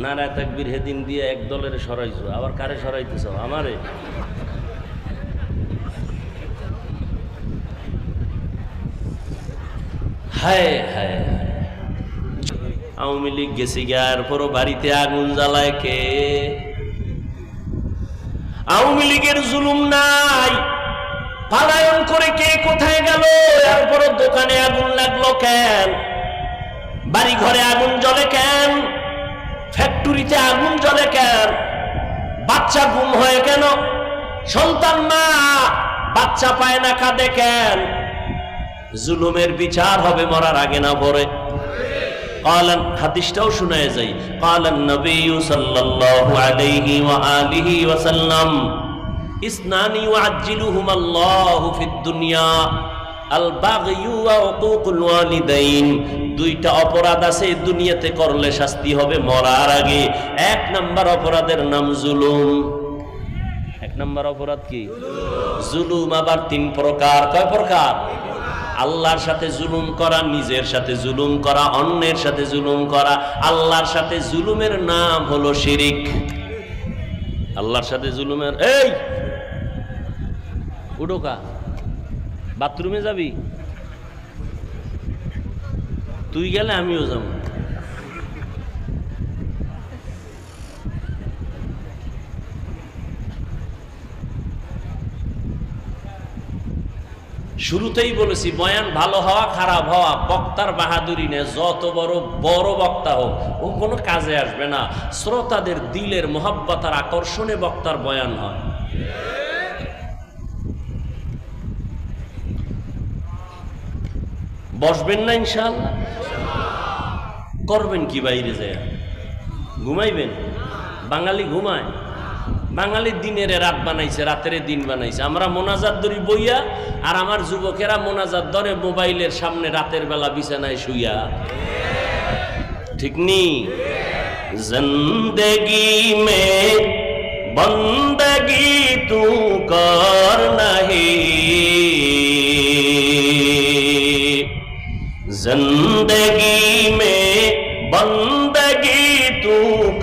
নারায়ে তাকবীর হেদিন দিয়ে এক দলের সরাইছো, আবার কারে সরাইতেছ? আমারে। হায় হায় আওয়ামী লীগ গেছি গার পরও বাড়িতে আগুন জ্বালায় কে? আওয়ামী লীগের জুলুম নাই? পালায়ন করে কে কোথায় গেল? এরপরও দোকানে আগুন লাগলো কেন? বাড়ি ঘরে আগুন জ্বলে কেন? ফ্যাক্টরিতে আগুন জ্বলে কেন? বাচ্চা গুম হয় কেন? সন্তান মা বাচ্চা পায় না, কাঁদে কেন? জুলুমের বিচার হবে মরার আগে না পরে। قالن হাদিসটাও শোনায় যাই। قال النبي صلى الله عليه وآله وسلم اثنان يعجلهما الله في الدنيا البغي وعقوق الوالدين। দুইটা অপরাধ আছে দুনিয়াতে করলে শাস্তি হবে মরার আগে। এক নাম্বার অপরাধের নাম জুলুম। এক নাম্বার অপরাধ কি? জুলুম। আবার তিন প্রকার। কয় প্রকার? আল্লাহর সাথে জুলুম করা, নিজের সাথে জুলুম করা, অন্যের সাথে জুলুম করা। আল্লাহর সাথে জুলুমের নাম হলো শিরিক। আল্লাহর সাথে জুলুমের এই উডোকা বাথরুমে যাবি? তুই গেলে আমিও যাব। শুরুতেই বলেছি বয়ান ভালো হওয়া খারাপ হওয়া বক্তার বাহাদুরি নেই। যত বড় বড় বক্তা হোক ও কোনো কাজে আসবে না। শ্রোতাদের দিলের মোহাব্বত আর আকর্ষণে বক্তার বয়ান হয়। বসবেন না ইনশাআল্লাহ? করবেন কি বাইরে যায়? ঘুমাইবেন? বাঙালি ঘুমায়? বাঙালি দিনের রাত বানাইছে, রাতের দিন বানাইছে। আমরা মোনাজাত ধরি বইয়া, আর আমার যুবকেরা মোনাজাত ধরে মোবাইলের সামনে রাতের বেলা বিছানায় শুইয়া। ঠিক নি? জিন্দেগি মে বন্দগি তু কর নাহি, জিন্দেগি মে বন্দগি তু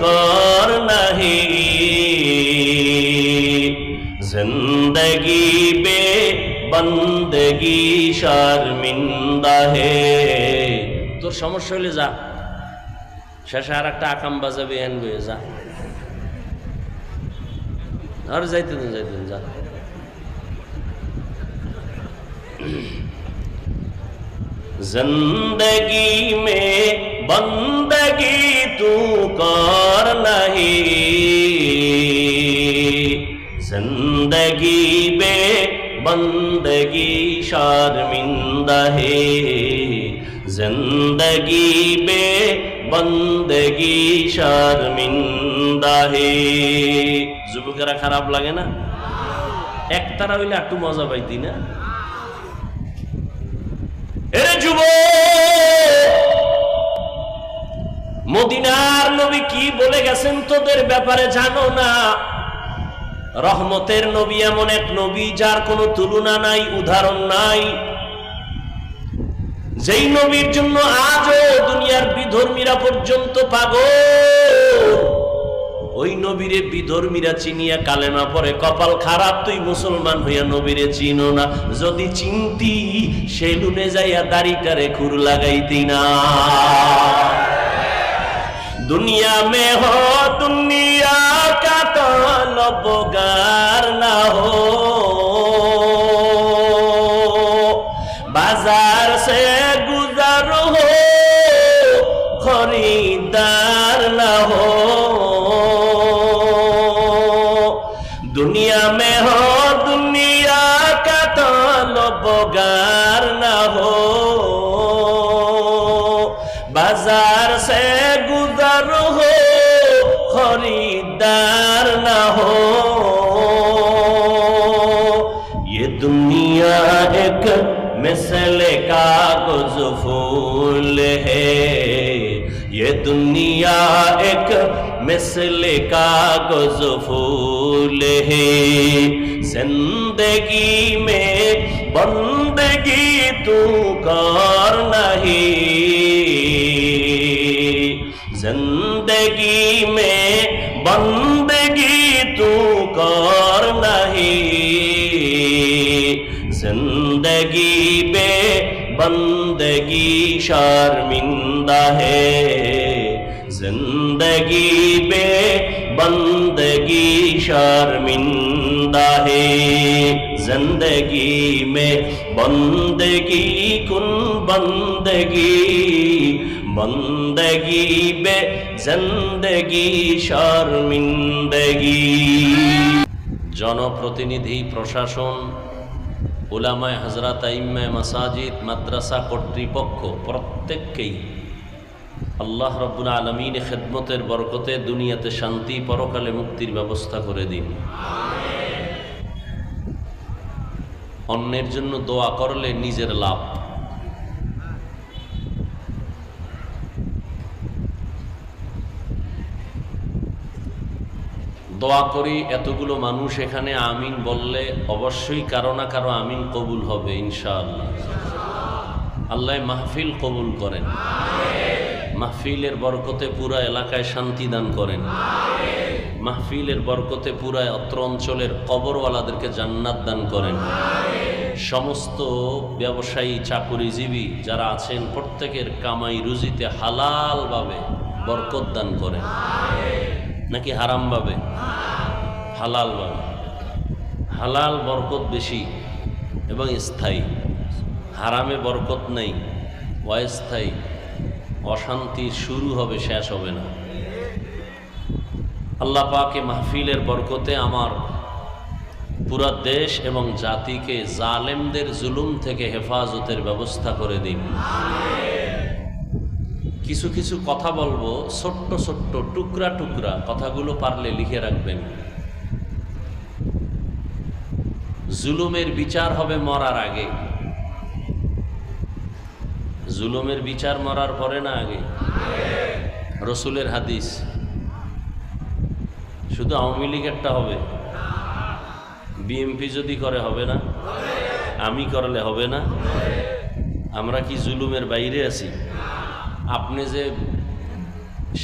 কর নাহি, जिंदगी बे बंदगी शर्मिंदा है। তোর সমস্যা হলে যা, শেষে আর একটা আকাম বাজাবে আনবে, যা। আর যাইতে যা। जिंदगी में बंदगी तू कर नहीं, जिंदगी बे बंदगी शर्मिंदा है, जिंदगी बे बंदगी शर्मिंदा है। যুবকেরা খারাপ লাগে না? একতারা হইলে একটু মজা পাইতি না? এরে যুবক, মদিনার নবী কি বলে গেছেন তোদের ব্যাপারে জানো না? রহমতের নবী এমন এক নবী যার কোনো তুলনা নাই, উদাহরণ নাই। যেই নবীর জন্য আজও দুনিয়ার বিধর্মীরা পর্যন্ত পাগল। ওই নবীরে বিধর্মীরা চিনিয়া কালেমা পড়ে। কপাল খারাপ তুই মুসলমান হইয়া নবীরে চিনো না। যদি চিনতি সেলুনে যাইয়া দাড়িটারে খুর লাগাইতি না। दुनिया में हो दुनिया का तलबगार ना हो, बाजार से गुजर हो खरीदार ना हो। दुनिया में हो दुनिया का तलबगार ना हो, बाजार से गुजर हो खरीदार ना हो। ये दुनिया एक मिसले कागज फूल है, ये दुनिया एक मिसले कागज फूल है। जिंदगी में बंदगी तू कर नहीं, जिंदगी में बंदगी तू कर नहीं, जिंदगी बे बंदगी शर्मिंदा है, जिंदगी बे बंदगी शर्मिंदा है, जिंदगी में बंदगी कुन बंदगी, बंदगी बे जिंदगी शर्मिंदगी। জনপ্রতিনিধি, প্রশাসন, উলামায়ে হযরত, আইম্মায়ে মাসাজিদ, মাদ্রাসা কর্তৃপক্ষ প্রত্যেককেই আল্লাহ রাব্বুল আলামিনের খেদমতের বরকতে দুনিয়াতে শান্তি, পরকালে মুক্তির ব্যবস্থা করে দিন। অন্যের জন্য দোয়া করলে নিজের লাভ। দোয়া করি এতগুলো মানুষ এখানে আমিন বললে অবশ্যই কারো না কারো আমিন কবুল হবে ইনশাআল্লাহ। আল্লাহ মাহফিল কবুল করেন, মাহফিলের বরকতে পুরা এলাকায় শান্তি দান করেন, মাহফিলের বরকতে পুরা অত্র অঞ্চলের কবরওয়ালাদেরকে জান্নাত দান করেন। সমস্ত ব্যবসায়ী, চাকুরিজীবী যারা আছেন প্রত্যেকের কামাই রুজিতে হালালভাবে বরকত দান করেন, নাকি হারামভাবে? হালালভাবে। হালাল বরকত বেশি এবং স্থায়ী, হারামে বরকত নেই, অস্থায়ী, অশান্তি শুরু হবে, শেষ হবে না। আল্লাহ পাকে মাহফিলের বরকতে আমার পুরা দেশ এবং জাতিকে জালেমদের জুলুম থেকে হেফাজতের ব্যবস্থা করে দিন। কিছু কিছু কথা বলবো, ছোট্ট ছোট্ট টুকরা টুকরা কথাগুলো পারলে লিখে রাখবেন। জুলুমের বিচার হবে মরার আগে, জুলুমের বিচার মরার পরে না আগে। রসুলের হাদিস। শুধু আওয়ামী লীগেরটা হবে, বিএমপি যদি করে হবে না, আমি করলে হবে না। আমরা কি জুলুমের বাইরে আছি? আপনি যে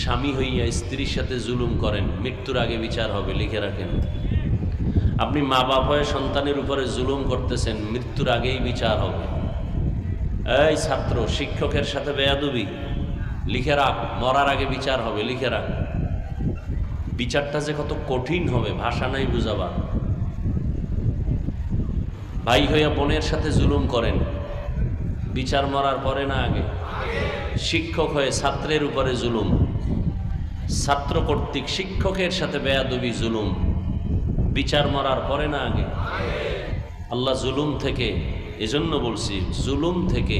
স্বামী হইয়া স্ত্রীর সাথে জুলুম করেন, মৃত্যুর আগে বিচার হবে, লিখে রাখেন। আপনি মা বাপ হয়ে সন্তানের উপরে জুলুম করতেছেন, মৃত্যুর আগেই বিচার হবে। এই ছাত্র, শিক্ষকের সাথে বেয়াদবি, লিখে রাখ, মরার আগে বিচার হবে, লিখে রাখ। বিচারটা যে কত কঠিন হবে ভাষা নাই বুঝাবা। ভাই হইয়া বোনের সাথে জুলুম করেন, বিচার মরার পরে না আগে। শিক্ষক হয়ে ছাত্রের উপরে জুলুম, ছাত্র কর্তৃক শিক্ষকের সাথে বেয়াদবি জুলুম, বিচার মরার পরে না আগে। আল্লাহ জুলুম থেকে, এজন্য বলছি, জুলুম থেকে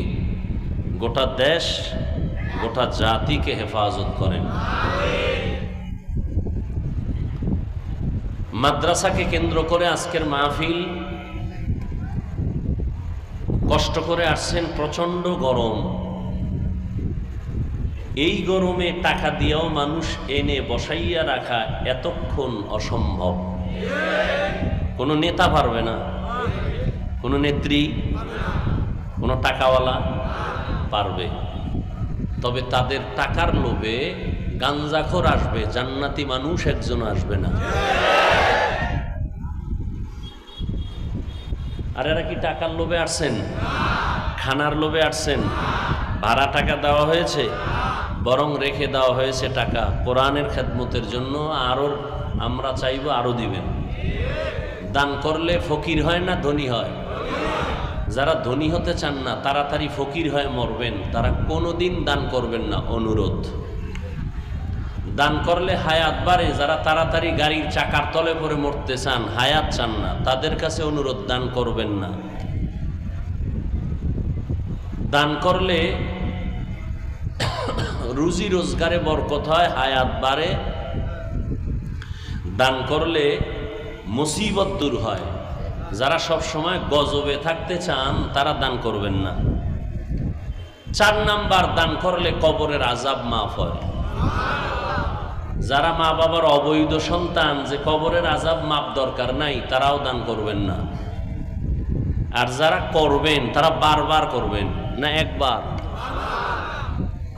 গোটা দেশ, গোটা জাতিকে হেফাজত করেন। মাদ্রাসাকে কেন্দ্র করে আজকের মাহফিল। কষ্ট করে আসছেন, প্রচন্ড গরম। এই গরমে টাকা দিয়েও মানুষ এনে বসাইয়া রাখা এতক্ষণ অসম্ভব। কোনো নেতা পারবে না, কোনো নেত্রী, কোনো টাকাওয়ালা পারবে। তবে তাদের টাকার লোভে গাঞ্জাখোর আসবে, জান্নাতি মানুষ একজন আসবে না। আর এরা কি টাকার লোভে আসছেন? খানার লোভে আসছেন? ভাড়া টাকা দেওয়া হয়েছে? বরং রেখে দেওয়া হয়েছে টাকা কোরআনের খেদমতের জন্য। আরো আমরা চাইব আরো দিবেন। দান করলে ফকির হয় না ধনী হয়? যারা ধনী হতে চান না, তাড়াতাড়ি ফকির হয়ে মরবেন, তারা কোনোদিন দান করবেন না। অনুরোধ, দান করলে হায়াত বাড়ে। যারা তাড়াতাড়ি গাড়ির চাকার তলে পড়ে মরতে চান, হায়াত চান না, তাদের কাছে অনুরোধ, দান করবেন না। দান করলে রুজি রোজগারে বরকত হয়, হায়াত বাড়ে। দান করলে মুসিবত দূর হয়। যারা সব সময় গজবে থাকতে চান, তারা দান করবেন না। 4 নাম্বার, দান করলে কবরের আযাব মাফ হয়। যারা মা বাবার অবৈধ সন্তান, যে কবরের আযাব মাপ দরকার নাই, তারাও দান করবেন না। আর যারা করবেন, তারা বারবার করবেন না, একবার।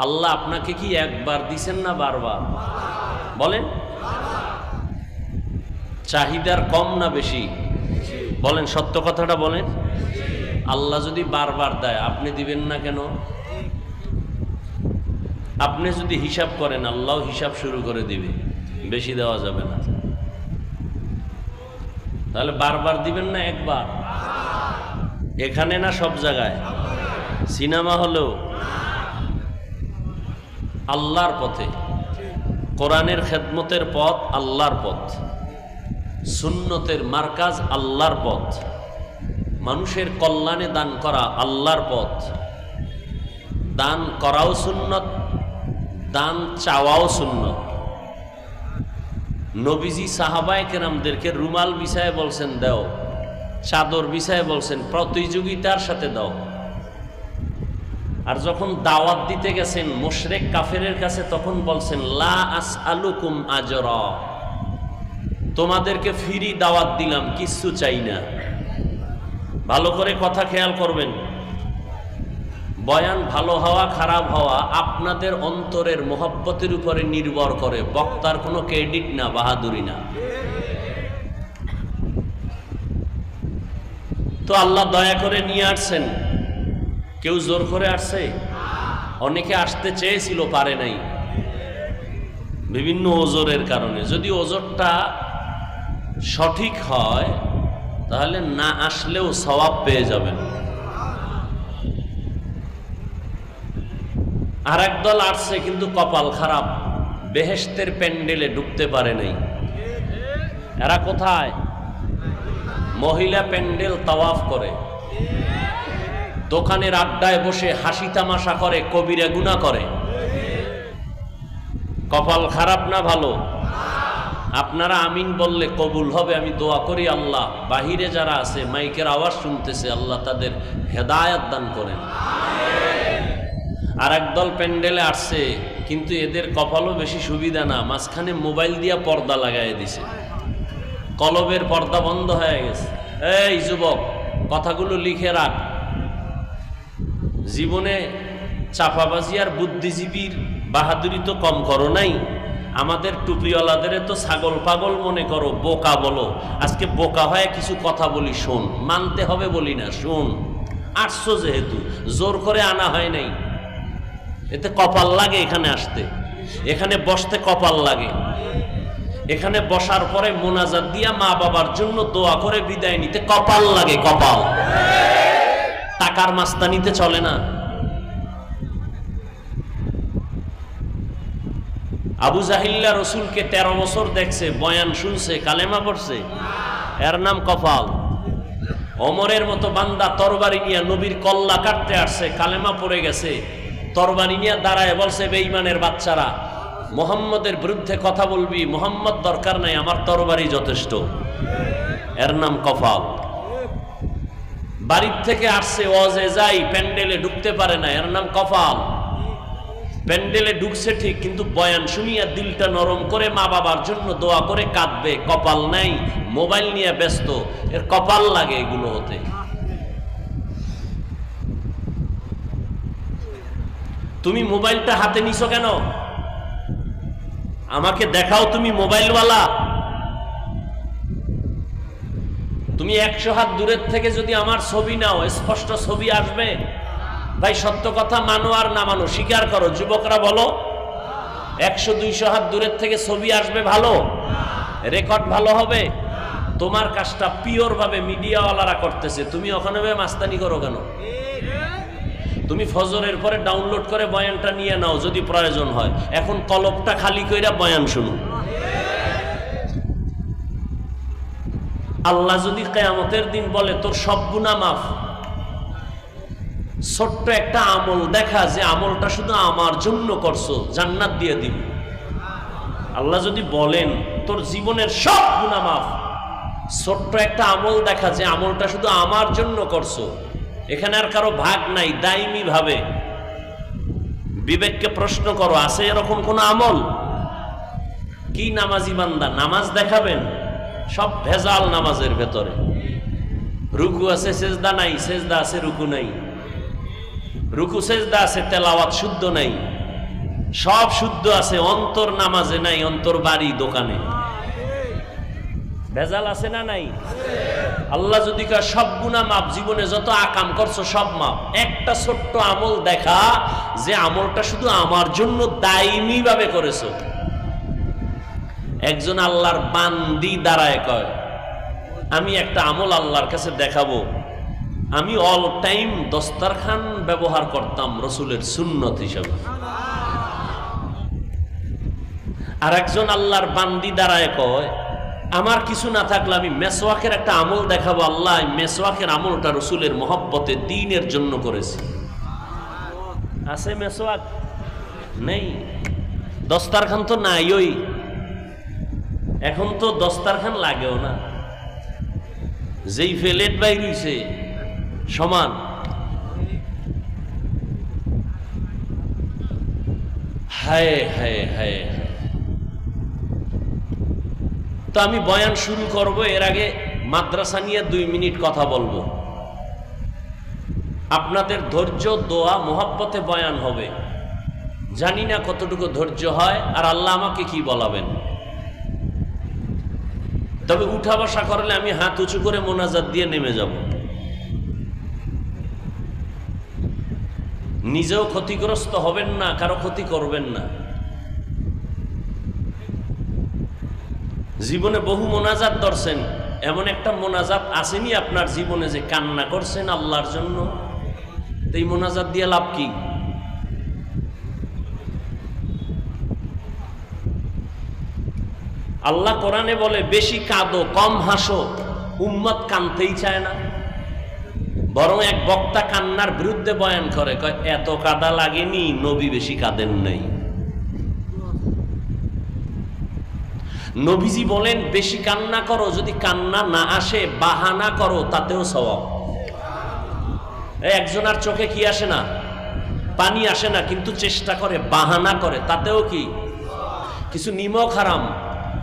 আল্লাহ আপনাকে কি একবার দিছেন না বারবার? বলেন, চাহিদার কম না বেশি? বলেন, সত্য কথাটা বলেন। আল্লাহ যদি বারবার দেয় আপনি দিবেন না কেন? আপনি যদি হিসাব করেন আল্লাহ হিসাব শুরু করে দিবে, বেশি দেওয়া যাবে না। তাহলে বারবার দিবেন না একবার? এখানে না সব জায়গায়? সিনেমা হলেও? আল্লাহর পথে, কোরআনের খেদমতের পথ আল্লাহর পথ, সুন্নতের মার্কাজ আল্লাহর পথ, মানুষের কল্যাণে দান করা আল্লাহর পথ। দান করাও সুন্নত, দান চাওয়াও সুন্নত। নবীজি সাহাবায়ে কেরামদেরকে রুমাল বিছায় বলছেন দাও, চাদর বিছায় বলছেন প্রতিযোগিতার সাথে দাও। আর যখন দাওয়াত দিতে গেছেন মুশরিক কাফেরের কাছে তখন বলছেন লা আসআলুকুম আজরা, তোমাদেরকে ফ্রি দাওয়াত দিলাম, কিচ্ছু চাই না। ভালো করে কথা খেয়াল করবেন। বয়ান ভালো হওয়া খারাপ হওয়া আপনাদের অন্তরের মোহব্বতের উপরে নির্ভর করে, বক্তার কোনো ক্রেডিট না, বাহাদুরি না। তো আল্লাহ দয়া করে নিয়ে আসছেন। কেউ জোর করে আসছে? অনেকে আসতে চেয়েছিল, পারে নাই বিভিন্ন ওজরের কারণে। যদি ওজরটা সঠিক হয় তাহলে না আসলেও সওয়াব পেয়ে যাবেন। আর একদল আসছে কিন্তু কপাল খারাপ, বেহেশতের প্যান্ডেলে ঢুকতে পারে নাই। এরা কোথায়? মহিলা প্যান্ডেল তাওয়াফ করে, দোকানের আড্ডায় বসে হাসি তামাশা করে, কবিরা গুনাহ করে। কপাল খারাপ না ভালো? আপনারা আমিন বললে কবুল হবে। আমি দোয়া করি আল্লাহ বাহিরে যারা আছে মাইকের আওয়াজ শুনতেছে আল্লাহ তাদের হেদায়েত দান করেন। আর একদল প্যান্ডেলে আসছে কিন্তু এদের কপালও বেশি সুবিধা না, মাঝখানে মোবাইল দিয়া পর্দা লাগাই দিছে, কলবের পর্দা বন্ধ হয়ে গেছে। এই যুবক, কথাগুলো লিখে রাখ। জীবনে চাপাবাজি আর বুদ্ধিজীবীর বাহাদুরি তো কম করো নাই। আমাদের টুপিওয়ালাদের তো ছাগল পাগল মনে করো, বোকা বলো। আজকে বোকা হয়ে কিছু কথা বলি, শোন। মানতে হবে বলি না, শোন। আসছো যেহেতু, জোর করে আনা হয় নাই। এতে কপাল লাগে এখানে আসতে, এখানে বসতে কপাল লাগে। এখানে বসার পরে মোনাজাত দিয়া মা বাবার জন্য দোয়া করে বিদায় নিতে কপাল লাগে, কপাল। টাকার মাস্তানিতে চলে না। আবু জাহিল্লা রসুলকে 13 বছর দেখছে, বয়ান শুনছে, কালেমা পড়ছে, এর নাম কপাল। ওমরের মতো বান্দা তরবারি নিয়ে নবীর কল্লা কাটতে আসছে, কালেমা পড়ে গেছে, তরবারি নিয়ে দাঁড়ায় বলছে বেঈমানের বাচ্চারা মুহাম্মদের বিরুদ্ধে কথা বলবি, মুহাম্মদ দরকার নাই, আমার তরবারি যথেষ্ট। এর নাম কপাল। বাড়ির থেকে আসছে, ওয়াজে যাই, প্যান্ডেলে ঢুকতে পারে না, এর নাম কপাল। প্যান্ডেলে ঢুকছে ঠিক কিন্তু বয়ান শুনিয়া দিলটা নরম করে মা বাবার জন্য দোয়া করে কাঁদবে, কপাল নাই, মোবাইল নিয়ে ব্যস্ত, এর কপাল লাগে এগুলো হতে। তুমি মোবাইলটা হাতে নিছো কেন? আমাকে দেখাও তুমি মোবাইলওয়ালা। তুমি 100 হাত দূরের থেকে যদি আমার ছবি নাও, স্পষ্ট ছবি আসবে? ভাই সত্য কথা মানো আর না মানো, স্বীকার করো। যুবকরা বলো, 100-200 হাত দূরের থেকে ছবি আসবে ভালো? রেকর্ড ভালো হবে? তোমার কাজটা পিওর ভাবে মিডিয়াওয়ালারা করতেছে, তুমি ওখানে মাস্তানি করো কেন? তুমি ফজরের পরে ডাউনলোড করে বয়ানটা নিয়ে নাও যদি প্রয়োজন হয়। এখন কলবটা খালি কইরা বয়ান শুনো। আল্লাহ যদি কিয়ামতের দিন বলে তোর সব গুনাহ মাফ, ছোট্ট একটা আমল দেখা যে আমলটা শুধু আমার জন্য করছো, জান্নাত দিয়ে দিব। আল্লাহ যদি বলেন তোর জীবনের সব গুনাহ মাফ, ছোট্ট একটা আমল দেখা যে আমলটা শুধু আমার জন্য করছো, এখানে আর কারো ভাগ নাই, দাইমি ভাবে। বিবেককে প্রশ্ন করো, আছে এরকম কোন আমল? কি নামাজি বান্দা নামাজ দেখাবেন? সব ভেজাল নামাজের ভেতরে। রুকু আছে সেজদা নাই, সেজদা আছে রুকু নাই, রুকু সেজদা আছে তেলাওয়াত শুদ্ধ নাই। সব শুদ্ধ আছে, অন্তর নামাজে নাই, অন্তর বাড়ি দোকানে। ভেজাল আছে না নাই? আল্লাহ যদি সব গুনাহ মাপ, জীবনে যত আকাম করছো সব মাপ, একটা ছোট্ট আমল দেখা যে আমলটা শুধু আমার জন্য দায়মি ভাবে করেছো। একজন আল্লাহর বান্দি দাঁড়ায় কয়, আমি একটা আমল আল্লাহর কাছে দেখাবো, আমি অল টাইম দস্তারখান ব্যবহার করতাম রসুলের সুন্নত হিসাবে। আর একজন আল্লাহর বান্দি দাঁড়ায় কয়, আমার কিছু না থাকলে আমি মেসওয়াকের একটা আমল দেখাবো, আল্লাহ মেসওয়াকের আমলটা রসুলের মহব্বতে দ্বীনের জন্য করেছি। আছে মেসওয়াক? নেই। দস্তারখান তো নাই, ওই এখন তো দস্তারখান লাগেও না, যেই ফেলেট বাইর হইছে সমান। হায় হায় হায়। তো আমি বয়ান শুরু করব, এর আগে মাদ্রাসা নিয়ে 2 মিনিট কথা বলবো। আপনাদের ধৈর্য, দোয়া, মোহাব্বতে বয়ান হবে। জানি না কতটুকু ধৈর্য হয় আর আল্লাহ আমাকে কি বলাবেন। তবে উঠা বসা করলে আমি হাত উঁচু করে মোনাজাত দিয়ে নেমে যাব। নিজেও ক্ষতিগ্রস্ত হবেন না, কারো ক্ষতি করবেন না। জীবনে বহু মোনাজাত ধরছেন, এমন একটা মোনাজাত আসেনি আপনার জীবনে যে কান্না করছেন আল্লাহর জন্য? এই মোনাজাত দিয়ে লাভ কি? আল্লাহ কোরআনে বলে, বেশি কাঁদো কম হাসো। উম্মত কানতেই চায় না, বরং এক বক্তা কান্নার বিরুদ্ধে বয়ান করে, কয় এত কাদা লাগেনি, নবী বেশি কাঁদেন নাই। নবীজি বলেন, বেশি কান্না করো, যদি কান্না না আসে বাহানা করো, তাতেও সওয়াব। একজনের চোখে কি আসে না? পানি আসে না, কিন্তু চেষ্টা করে, বাহানা করে, তাতেও কি? কিছু নিমক হারাম,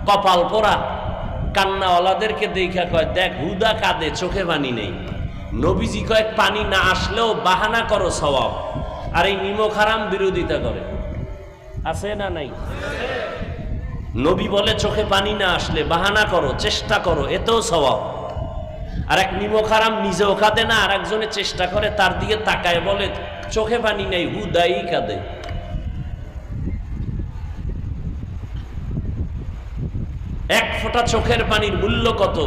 কপাল পোড়া কান্নাওয়ালাদেরকে দেখা কয়, দেখ হুদা কাঁদে, চোখে পানি নেই। নবীজি কয়, পানি না আসলেও বাহানা করো, সওয়াব। আর এই নিমক হারাম বিরোধিতা করে, আছে না নাই? নবী বলে, চোখে পানি না আসলে বাহানা করো, চেষ্টা করো, এতেও সওয়াব। আর এক নিমক হারাম নিজেও কাঁদে না, আর একজনে চেষ্টা করে, তার দিকে তাকায় বলে চোখে পানি নেই, হুদাই কাঁদে। এক ফোঁটা চোখের পানির মূল্য কত?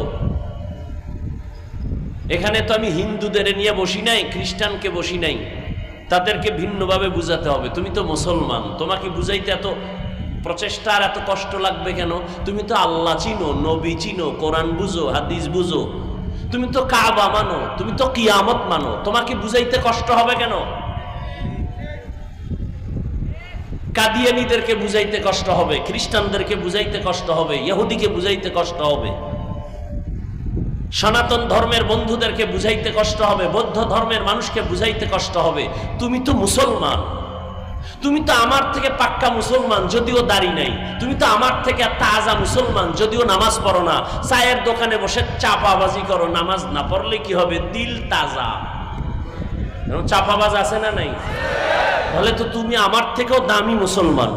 এখানে তো আমি হিন্দুদের নিয়ে বসি নাই, খ্রিস্টানকে বসি নাই, তাদেরকে ভিন্নভাবে বুঝাতে হবে। তুমি তো মুসলমান, তোমাকে বুঝাইতে এত প্রচেষ্টা আর এত কষ্ট লাগবে কেন? তুমি তো আল্লাহ চিনো, নবী চিনো, কোরআন বুঝো, হাদিস বুঝো, তুমি তো কাবা মানো, তুমি তো কিয়ামত মানো, তোমাকে বুঝাইতে কষ্ট হবে কেন? কাদিয়ানীদেরকে বুঝাইতে কষ্ট হবে, খ্রিস্টানদেরকে বুঝাইতে কষ্ট হবে, ইহুদিকে বুঝাইতে কষ্ট হবে, সনাতন ধর্মের বন্ধুদেরকে বুঝাইতে কষ্ট হবে, বৌদ্ধ ধর্মের মানুষকে বুঝাইতে কষ্ট হবে। তুমি তো মুসলমান, তুমি তো আমার থেকে পাক্কা মুসলমান, যদিও দাড়ি নাই। তুমি তো আমার থেকে তাজা মুসলমান, যদিও নামাজ পড়ো না। চায়ের দোকানে বসে চাপাবাজি করো, নামাজ না পড়লে কি হবে? দিল তাজা। চাপাবাজ আছে না নাই? তাহলে তো তুমি আমার থেকেও দামি মুসলমান,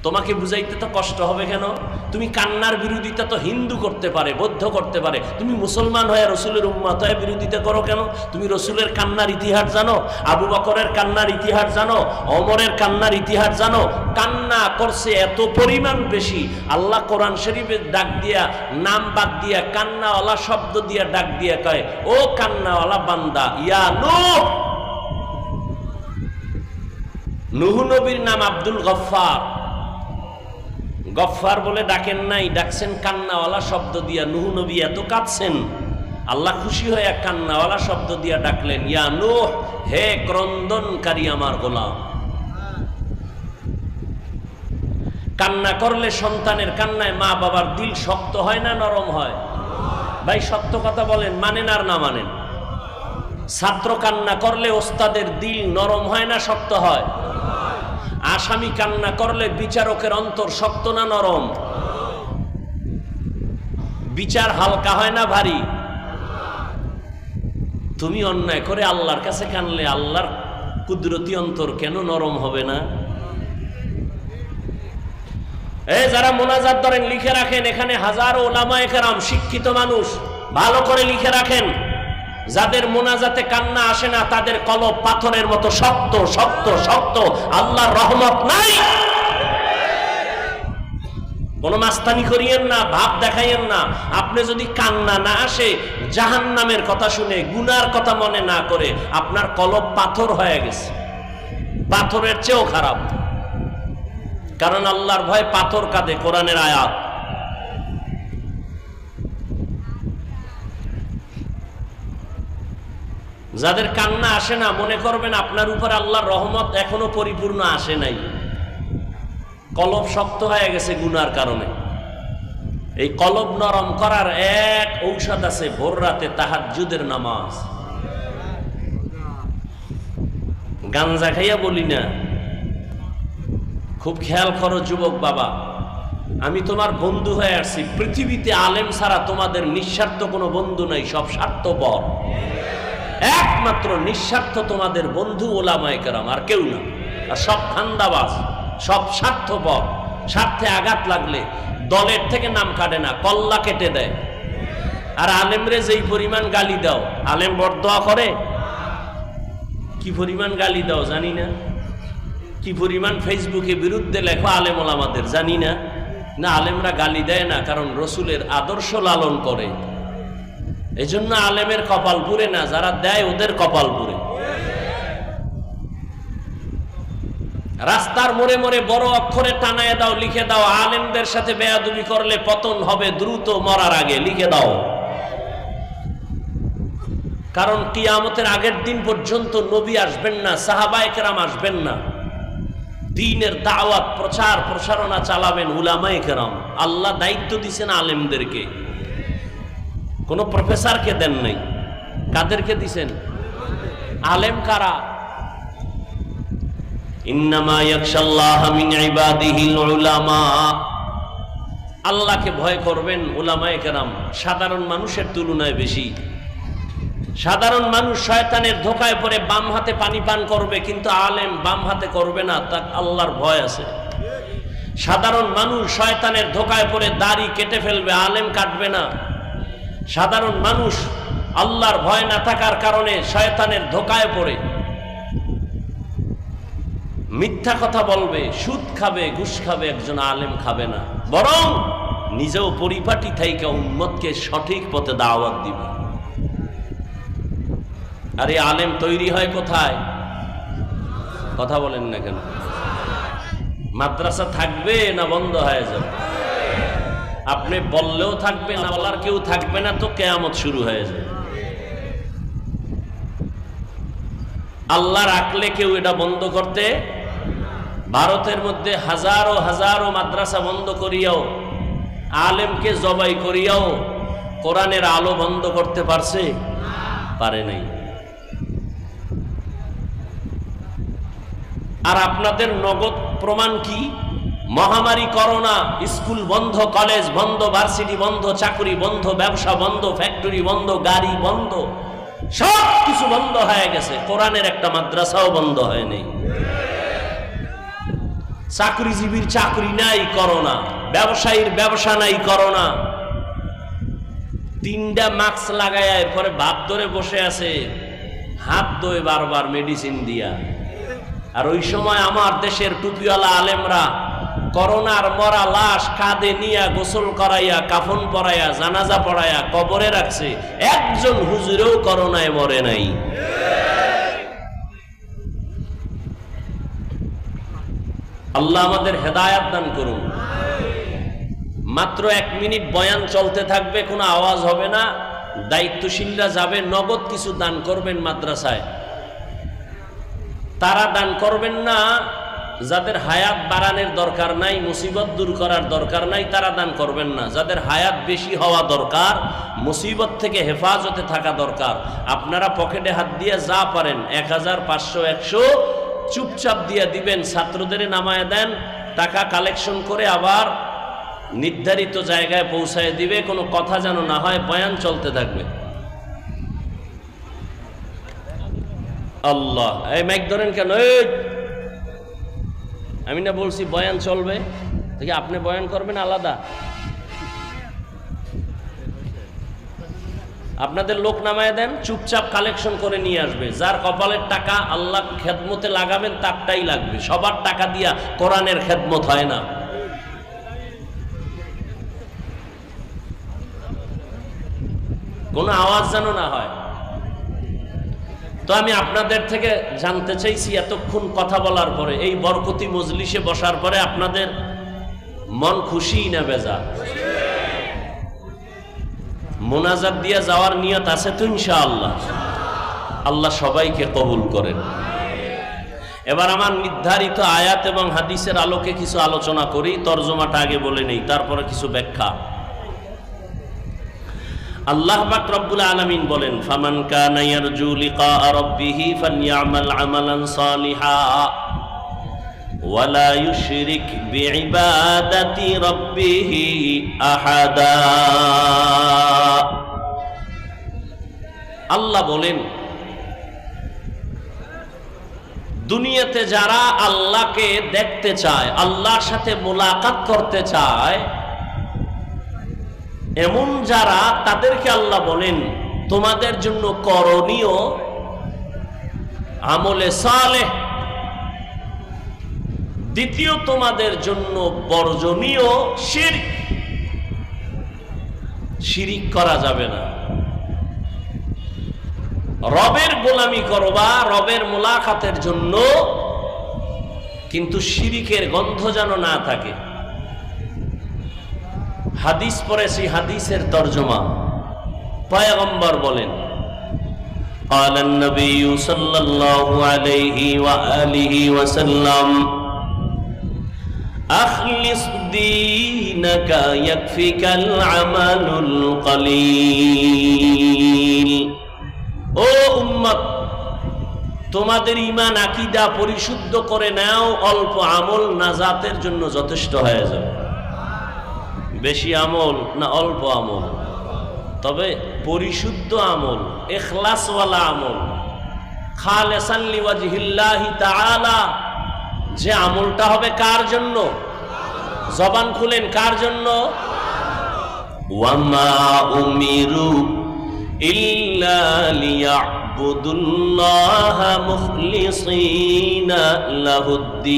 তোমাকে বুঝাইতে তো কষ্ট হবে কেন? তুমি কান্নার বিরোধিতা তো হিন্দু করতে পারে, বৌদ্ধ করতে পারে, তুমি মুসলমান হয়ে রসুলের উম্মত হয়ে বিরোধিতা করো কেন? তুমি রসুলের কান্নার ইতিহাস জানো? আবু বকরের কান্নার ইতিহাস জানো? ওমরের কান্নার ইতিহাস জানো? কান্না করছে এত পরিমাণ বেশি, আল্লাহ কোরআন শরীফে ডাক দিয়া, নাম বাদ দিয়া, কান্নাওয়ালা শব্দ দিয়া ডাক দিয়া কয়, ও কান্নাওয়ালা বান্দা, ইয়া নূহ। নূহ নবীর নাম আব্দুল গফফার। গফফার বলে ডাকেন নাই, ডাকছেন কান্নাওয়ালা শব্দ দিয়া। নূহ নবী এত কাঁদছেন, আল্লাহ খুশি হয়ে কান্নাওয়ালা শব্দ দিয়া ডাকলেন, ইয়া নূহ, হে ক্রন্দনকারী আমার গোলাম। কান্না করলে, সন্তানের কান্নায় মা বাবার দিল শক্ত হয় না নরম হয়? ভাই সত্য কথা বলেন, মানেন আর না মানেন? ছাত্র কান্না করলে ওস্তাদের দিল নরম হয় না শক্ত হয়? আসামি কান্না করলে বিচারকের অন্তর শক্ত না নরম? বিচার হালকা হয় না ভারী? তুমি অন্যায় করে আল্লাহর কাছে কানলে আল্লাহর কুদরতি অন্তর কেন নরম হবে না? এই যারা মোনাজাত ধরেন লিখে রাখেন, এখানে হাজারো উলামায়ে কেরাম শিক্ষিত মানুষ, ভালো করে লিখে রাখেন, যাদের মোনাজাতে কান্না আসে না তাদের কলব পাথরের মতো শক্ত শক্ত শক্ত, আল্লাহর রহমত নাই। কোন মাস্তানি করিয়েন না, ভাব দেখাইয়েন না। আপনি যদি কান্না না আসে, জাহান্নামের কথা শুনে, গুনার কথা মনে না করে, আপনার কলব পাথর হয়ে গেছে, পাথরের চেয়েও খারাপ। কারণ আল্লাহর ভয় পাথর কাঁদে, কোরআনের আয়াত। যাদের কান্না আসে না, মনে করবেন আপনার উপর আল্লাহর রহমত এখনো পরিপূর্ণ আসে নাই, কলব শক্ত হয়ে গেছে গুনার কারণে। এই কলব নরম করার এক ঔষধ আছে, ভোর রাতে তাহাজ্জুদের নামাজ। গাঞ্জা খাইয়া বলি না, খুব খেয়াল করো যুবক বাবা, আমি তোমার বন্ধু হয়ে আসছি। পৃথিবীতে আলেম ছাড়া তোমাদের নিঃস্বার্থ কোনো বন্ধু নাই, সব স্বার্থপর। একমাত্র নিঃস্বার্থ তোমাদের বন্ধু ওলামায়ে কেরাম, আর কেউ না। আর সব ধান্দাবাজ, সব স্বার্থপর। স্বার্থে আঘাত লাগলে দলের থেকে নাম কাটে না, কল্লা কেটে দেয়। আর আলেমরে যেই পরিমাণ গালি দাও, আলেম বরদোয়া করে? কি পরিমাণ গালি দাও জানি না, কি পরিমাণ ফেসবুকে বিরুদ্ধে লেখো আলেম ওলামাদের জানি না। না, আলেমরা গালি দেয় না, কারণ রসুলের আদর্শ লালন করে। এজন্য আলেমের কপাল পুড়ে না, যারা দেয় ওদের কপাল পুড়ে। রাস্তার মোড়ে মোড়ে বড় অক্ষরে টানায় দাও, লিখে দাও, আলেমদের সাথে বেয়াদবি করলে পতন হবে দ্রুত, মরার আগে লিখে দাও। কারণ কিয়ামতের আগের দিন পর্যন্ত নবী আসবেন না, সাহাবায়ে কেরাম আসবেন না। দ্বীনের দাওয়াত, প্রচার প্রসারণা চালাবেন উলামায়ে কেরাম। আল্লাহ দায়িত্ব দিয়েছেন আলেমদেরকে, কোন প্রফেসরকে দেন নাই। কাদেরকে দিছেন? আলেম কারা? ইন্নামা ইয়াখশাল্লাহা মিন ইবাদিহিল উলামা। আল্লাহকে ভয় করবেন উলামায়ে কেরাম সাধারণ মানুষের তুলনায় বেশি। সাধারণ মানুষ শয়তানের ধোঁকায় পড়ে বাম হাতে পানি পান করবে, কিন্তু আলেম বাম হাতে করবে না, তার আল্লাহর ভয় আছে। সাধারণ মানুষ শয়তানের ধোঁকায় পড়ে দাড়ি কেটে ফেলবে, আলেম কাটবে না। সাধারণ মানুষ আল্লাহর ভয় না থাকার কারণে শয়তানের ধোঁকায় পড়ে মিথ্যা কথা বলবে, সুদ খাবে, ঘুষ খাবে। একজন আলেম খাবে না, বরং নিজেও পরিপাটি থাইকা উম্মতকে সঠিক পথে দাওয়াত দিবে। আরে আলেম তৈরি হয় কোথায়? কথা বলেন না কেন? মাদ্রাসা থাকবে না বন্ধ হয়ে যাবে? আপনি বললেও থাকবে না, বলার কেউ থাকবে না, তো কিয়ামত শুরু হয়ে যাবে। আল্লাহ রাখলে কেউ এটা বন্ধ করতে। ভারতের মধ্যে হাজারো হাজারো মাদ্রাসা বন্ধ করিয়াও, আলেমকে জবাই করিয়াও কোরআনের আলো বন্ধ করতে পারছে? পারে নাই। আর আপনাদের নগদ প্রমাণ কি? মহামারী করোনা, স্কুল বন্ধ, কলেজ বন্ধ, ভার্সিটি বন্ধ, চাকরি বন্ধ, ব্যবসা বন্ধ, ফ্যাক্টরি বন্ধ, গাড়ি বন্ধ, সব কিছু বন্ধ হয়ে গেছে। কোরআনের একটা মাদ্রাসাও বন্ধ হয়নি। চাকরিজীবীর চাকরি নাই করোনা, ব্যবসায়ীর ব্যবসা নাই করোনা। তিনটা মাস্ক লাগায় পরে ভাব ধরে বসে আছে, হাত ধোয় বারবার মেডিসিন দিয়া। আর ওই সময় আমার দেশের টুপিওয়ালা আলেমরা করোনার মরা লাশ কাঁধে নিয়া গোসল করাইয়া, কাফন পরাইয়া, জানাজা পড়াইয়া কবরে রাখছে। একজন হুজুরেও করোনায় মরে নাই। আল্লাহ আমাদের হেদায়াত দান করুন। মাত্র 1 মিনিট বয়ান চলতে থাকবে, কোনো আওয়াজ হবে না। দায়িত্বশীলরা যাবে, নগদ কিছু দান করবেন মাদ্রাসায়। তারা দান করবেন না যাদের হায়াত বাড়ানোর দরকার নাই, মুসিবত দূর করার দরকার নাই, তারা দান করবেন না। যাদের হায়াত বেশি হওয়া দরকার, মুসিবত থেকে হেফাজতে থাকা দরকার, আপনারা পকেটে হাত দিয়ে যা পারেন 1000, 500, 100 চুপচাপ দিয়ে দিবেন। ছাত্রদের নামায় দেন, টাকা কালেকশন করে আবার নির্ধারিত জায়গায় পৌঁছায় দিবে। কোনো কথা যেন না হয়, বয়ান চলতে থাকবে। আল্লাহ, এই মাইক ধরেন কেন? আমি না বলছি বয়ান চলবে? দেখি আপনি বয়ান করবেন আলাদা, আপনাদের লোক নামায় দেন, চুপচাপ কালেকশন করে নিয়ে আসবে। যার কপালের টাকা আল্লাহ খেদমতে লাগাবেন তারটাই লাগবে, সবার টাকা দিয়া কোরআনের খেদমত হয় না। কোনো আওয়াজ যেন না হয়। তো আমি আপনাদের থেকে জানতে চাইছি, এতক্ষণ কথা বলার পরে, এই বরকতি মজলিসে বসার পরে আপনাদের মন খুশি না বেজার? মোনাজাত দিয়ে যাওয়ার নিয়ত আছে তো ইনশাআল্লাহ? আল্লাহ সবাইকে কবুল করেন। এবার আমার নির্ধারিত আয়াত এবং হাদিসের আলোকে কিছু আলোচনা করি, তরজমাটা আগে বলে নেই, তারপরে কিছু ব্যাখ্যা। আল্লাহ পাক রব্বুল আলামিন বলেন, ফামান কানা ইয়ারজু লিকা রাব্বিহি ফালইআমাল আমালান সালিহা ওয়ালা ইউশরিক বিইবাদাতি রাব্বিহি আহাদা। আল্লাহ বলেন, দুনিয়াতে যারা আল্লাহকে দেখতে চায়, আল্লাহর সাথে মোলাকাত করতে চায়, এমন যারা, তাদেরকে আল্লাহ বলেন তোমাদের জন্য করণীয় আমলে সালেহ, দ্বিতীয় তোমাদের জন্য বর্জনীয় শিরক। শিরিক করা যাবে না। রবের গোলামি করবা রবের মোলাকাতের জন্য, কিন্তু শিরিকের গন্ধ যেন না থাকে। হাদিস পড়েছি, হাদিসের তরজমা। পয়গম্বর বলেন, قال النبي صلى الله عليه وآله وسلم أخلص دينك يكفيك العمل القليل। ও উম্মত, তোমাদের ঈমান আকীদা পরিশুদ্ধ করে নাও, অল্প আমল নাজাতের জন্য যথেষ্ট হয়ে যাবে। বেশি আমল না অল্প আমল, তবে পরিশুদ্ধ আমল, ইখলাসওয়ালা আমল, খালিসান লিওয়াজহিল্লাহি তাআলা। যে আমলটা হবে কার জন্য? জবান খুলেন, কার জন্য? ওয়ামা উমিরু ইল্লা লিয়াবুদুল্লাহা মুখলিসিনা লাহুদ্দীন।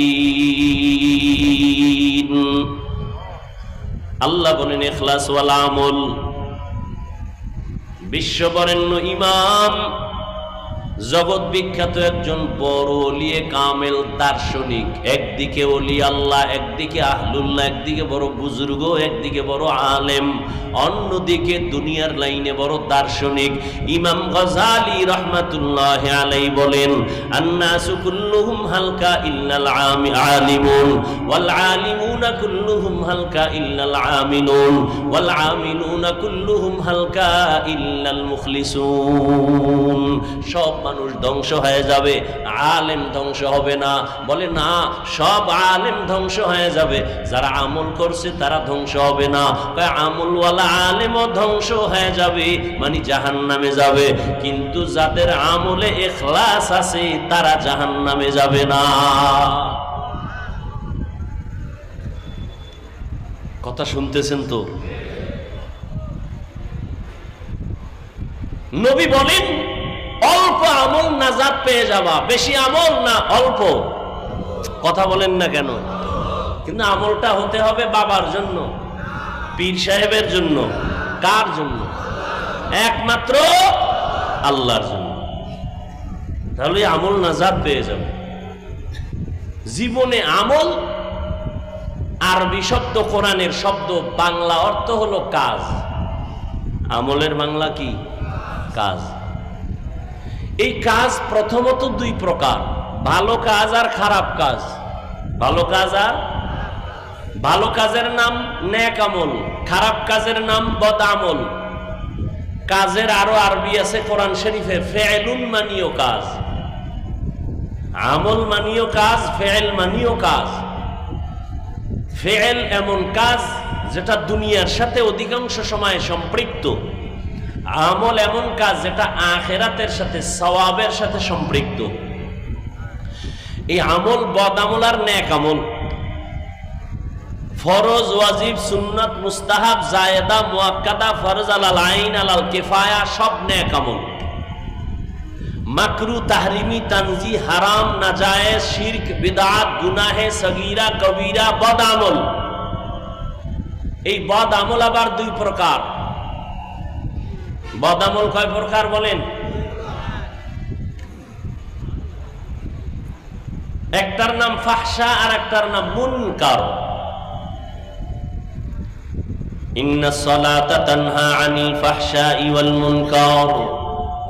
আল্লাহ বলেন ইখলাসওয়ালা আমল। বিশ্ববরেণ্য ইমাম, জগৎ বিখ্যাত একজন বড় ওলিয়ে কামেল দার্শনিক, একদিকে ওলি আল্লাহ, একদিকে আহলুল্লাহ, একদিকে বড় বুজুর্গ, একদিকে বড় আলেম, অন্যদিকে দুনিয়ার লাইনে বড় দার্শনিক ইমাম গজালি রাহমাতুল্লাহি আলাইহি বলেন, আন্নাসু কুল্লুহুম হালকা ইল্লাল আলিমুন ওয়াল আলিমুনা কুল্লুহুম হালকা ইল্লাল আমিলুন ওয়াল আমিলুনা কুল্লুহুম হালকা ইল্লাল মুখলিসুন। সব মানুষ ধ্বংস হয়ে যাবে, আলেম ধ্বংস হবে না। বলে না, সব আলেম ধ্বংস হয়ে যাবে, যারা আমল করছে তারা ধ্বংস হবে না। আমলওয়ালা আলেমও ধ্বংস হয়ে যাবে, মানে জাহান্নামে যাবে, কিন্তু যাদের আমলে ইখলাস আছে তারা জাহান্নামে যাবে না। কথা শুনতেছেন তো? নবী বলেন অল্প আমল নাজাত পেয়ে যাবা, বেশি আমল না অল্প। কথা বলেন না কেন? কিন্তু আমলটা হতে হবে বাবার জন্য, পীর সাহেবের জন্য। কার জন্য? একমাত্র আল্লাহর জন্য। তাহলে আমল নাজাত পেয়ে যাবে। জীবনে আমল আরবি শব্দ, কোরআনের শব্দ, বাংলা অর্থ হলো কাজ। আমলের বাংলা কি? কাজ। এই কাজ প্রথমত দুই প্রকার, ভালো কাজ আর খারাপ কাজ। ভালো কাজ আর ভালো কাজের নাম নেক আমল, খারাপ কাজের নাম বদ আমল। কাজের আরো আরবি আছে কোরআন শরীফে, ফেয়েলুন মানিও কাজ, আমল মানিও কাজ, ফেয়েল মানিও কাজ। ফেয়েল এমন কাজ যেটা দুনিয়ার সাথে অধিকাংশ সময় সম্পৃক্ত, আমল এমন কাজ যেটা আখিরাতের সাথে, সওয়াবের সাথে সম্পৃক্ত। এই আমল বদ আমল আর নেক আমল। ফরজ, ওয়াজিব, সুন্নাত, মুস্তাহাব, জায়েদা, মুআক্কাদা, ফরজ আলাল আইন, আলাল কিফায়া সব নেক আমল। মাকরু, তাহরিমি, তানজি, হারাম, নাজায়েজ, শিরক, বিদআত, গুনাহে সগীরা, কবীরা, বদ আমল। এই বদ আমল আবার দুই প্রকার। বদ আমল কয় প্রকার বলেন? একটার নাম ফাহশা আর একটার নাম মুনকার। ইন্নাস সালাতা তানহা আনিল ফাহশাই ওয়াল মুনকার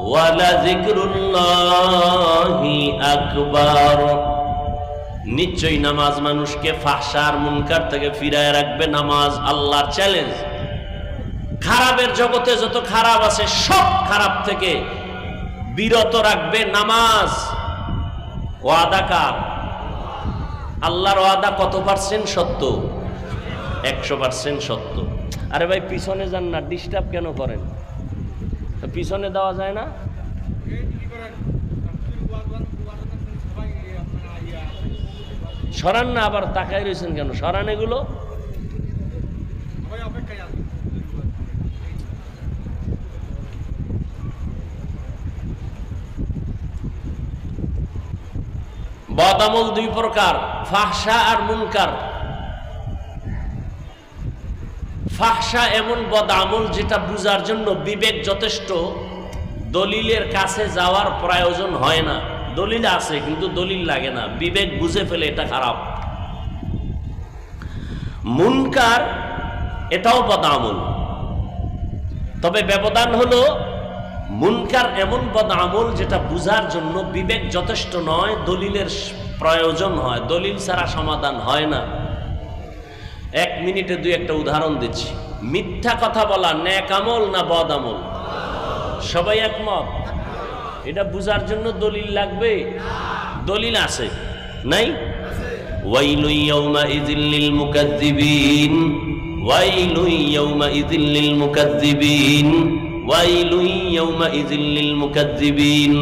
ওয়া লাযিকরুল্লাহি আকবার। নিশ্চয়ই নামাজ মানুষকে ফাহশা আর মুনকার থেকে ফিরায় রাখবে। নামাজ আল্লাহর চ্যালেঞ্জ। খারাপের জগতে যত খারাপ আছে সব খারাপ থেকে বিরত রাখবে নামাজ। ওয়াদা কার? আল্লাহর ওয়াদা কত পার্সেন্ট সত্য? 100% সত্য। আরে ভাই পিছনে যান না, ডিস্টার্ব কেন করেন? পিছনে দেওয়া যায় না? সরান না, আবার তাকাই রয়েছেন কেন? সরান এগুলো। বদ আমল দুই প্রকার, ফাহশা আর মুনকার। ফাহশা এমন বদ আমল যেটা বুঝার জন্য বিবেক যথেষ্ট, দলিলের কাছে যাওয়ার প্রয়োজন হয় না। দলিল আছে কিন্তু দলিল লাগে না, বিবেক বুঝে ফেলে এটা খারাপ। মুনকার এটাও বদ আমল, তবে ব্যবধান হলো মুনকার এমন বদ আমল যেটা বুঝার জন্য বিবেক যথেষ্ট নয়, দলিলের প্রয়োজন হয়। দলিল ছাড়া সমাধান হয় না। 1 মিনিটে দুই একটা উদাহরণ দিচ্ছি। মিথ্যা কথা বলা নেক আমল না বদ আমল? সবাই একমত? এটা বুঝার জন্য দলিল লাগবে? দলিল আছে নাই? ওয়াইলু ইয়াউমাইযিল লিল মুকাজ্জিবিন, ওয়াইলু ইয়াউমাইযিল লিল মুকাজ্জিবিন, ওয়াইলু ইয়াউমাইযিল লিল মুকাজ্জিবিন।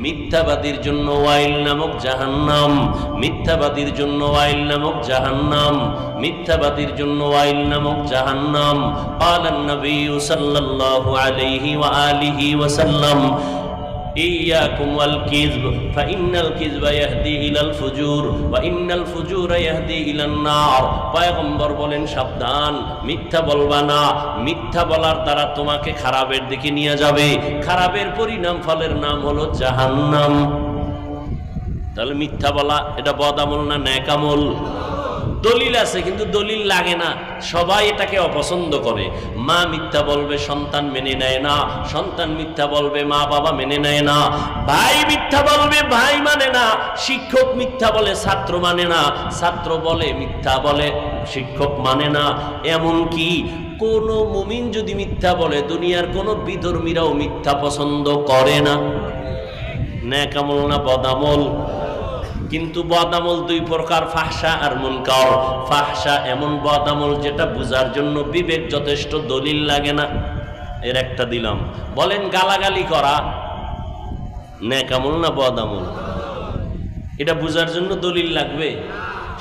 মিথ্যাবাদীর জন্য ওয়াইল নামক জাহান্নাম, মিথ্যাবাদীর জন্য ওয়াইল নামক জাহান্নাম, মিথ্যাবাদীর জন্য ওয়াইল নামক জাহান্নাম। ক্বালান নবী সাল্লাল্লাহু আলাইহি ওয়া আলিহি ওয়া সাল্লাম ইয়াকুম ওয়াল কিযব ফাইন্নাল কিযবা ইয়াহদি ইলাল ফুজুর ওয়া ইন্নাল ফুজুরা ইয়াহদি ইলান নার। পয়গম্বর বলেন সাবধান, মিথ্যা বলবা না। মিথ্যা বলার দ্বারা তোমাকে খারাপের দিকে নিয়ে যাবে, খারাপের পরিণাম ফলের নাম হলো জাহান্নাম। তাহলে মিথ্যা বলা এটা বদ আমল না নেক আমল? দলিল আছে কিন্তু দলিল লাগে না, সবাই এটাকে অপছন্দ করে। মা মিথ্যা বলবে, সন্তান মেনে নেয় না। সন্তান মিথ্যা বলবে, মা বাবা মেনে নেয় না। ভাই মিথ্যা বলবে, ভাই মানে না। শিক্ষক মিথ্যা বলে, ছাত্র মানে না। ছাত্র বলে মিথ্যা বলে, শিক্ষক মানে না। এমনকি কোন মুমিন যদি মিথ্যা বলে, দুনিয়ার কোন বিধর্মীরাও মিথ্যা পছন্দ করে না। নেক আমল না বদ আমল? কিন্তু বদ আমল দুই প্রকার, ফাহশা আর মুনকার। ফাহশা এমন বদ আমল যেটা বুঝার জন্য বিবেক যথেষ্ট, দলিল লাগে না। এর একটা দিলাম। বলেন গালাগালি করা নেক আমল না বদ আমল? এটা বুঝার জন্য দলিল লাগবে?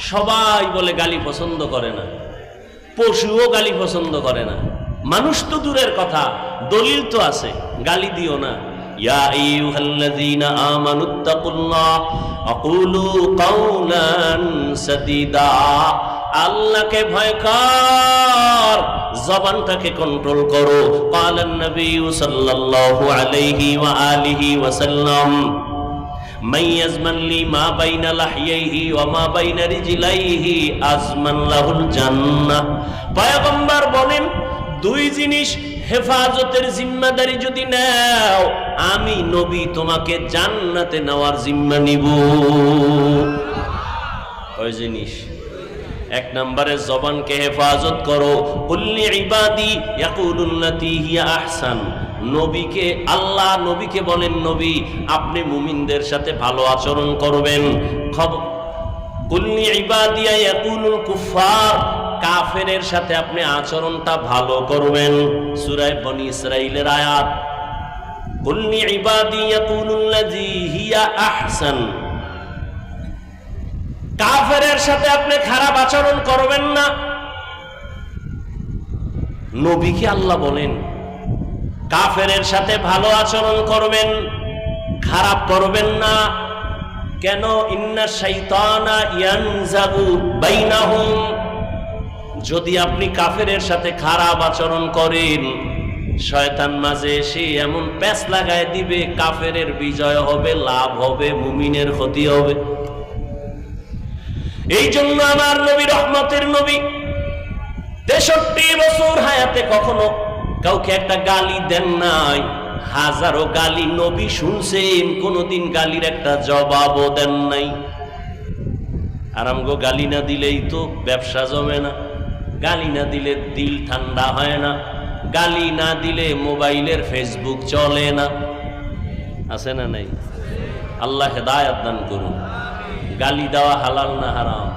সবাই বলে গালি পছন্দ করে না, পশুও গালি পছন্দ করে না। মানুষ তো দূরের কথা, দলিল তো আছে, গালি দিও না। ইয়া আইয়ুহাল্লাযীনা আমানুত্তাকুল্লাহ আকুলু কাওলান সাদীদা। আল্লাহকে ভয় কর, জবানটাকে কন্ট্রোল করো। ক্বালান নবী সাল্লাল্লাহু আলাইহি ওয়া আলিহি ওয়া সাল্লাম মান ইয়াজমান লি মা বাইনা লাহইহি ওয়া মা বাইনা রিজলাইহি আজমান লাহুল জান্নাহ। পয়গম্বর বলেন দুই জিনিস হেফাজতের জিম্মাদারি যদি নাও, আমি নবী তোমাকে জান্নাতে নেওয়ার জিম্মা নিব। ওই জিনিস, 1 নম্বরে জবানকে হেফাজত করো। কুল্লি ইবাদি ইয়াকুলুল্লাতী হিয়া আহসান। নবীকে আল্লাহ নবীকে বলেন, নবী আপনি মুমিনদের সাথে ভালো আচরণ করবেন। কুল্লি ইবাদিয়া ইয়াকুলুল কুফার। কাফেরের সাথে আপনি আচরণটা ভালো করবেন। সূরা বনী ইসরাঈলের আয়াত। কুল্লি ইবাদি ইয়াকুলুল্লাযী হিয়া আহসান। কাফেরের সাথে আপনি খারাপ আচরণ করবেন না। নবীকে আল্লাহ বলেন কাফেরের সাথে ভালো আচরণ করবেন, খারাপ করবেন না। কেন? ইন্না শাইতানা ইয়ানজাগু বাইনাহুম, যদি আপনি কাফেরের সাথে খারাপ আচরণ করেন শয়তান মাঝে এসে এমন প্যাঁচ লাগায় দিবে, কাফেরের বিজয় হবে, লাভ হবে, মুমিনের ক্ষতি হবে। এই জন্য আমার নবী, রহমতের নবী, 63 বছর হায়াতে কখনো কাউকে একটা গালি দেন নাই। হাজারো গালি নবী শুনছেন, কোনদিন গালির একটা জবাবও দেন নাই। আর আমগো গালি না দিলেই তো ব্যবসা জমে না, গালি না দিলে দিল ঠান্ডা হয় না, গালি না দিলে মোবাইলের ফেসবুক চলে না, আছে না নাই? আল্লাহ হেদায়েত দান করুন। গালি দেওয়া হালাল না হারাম?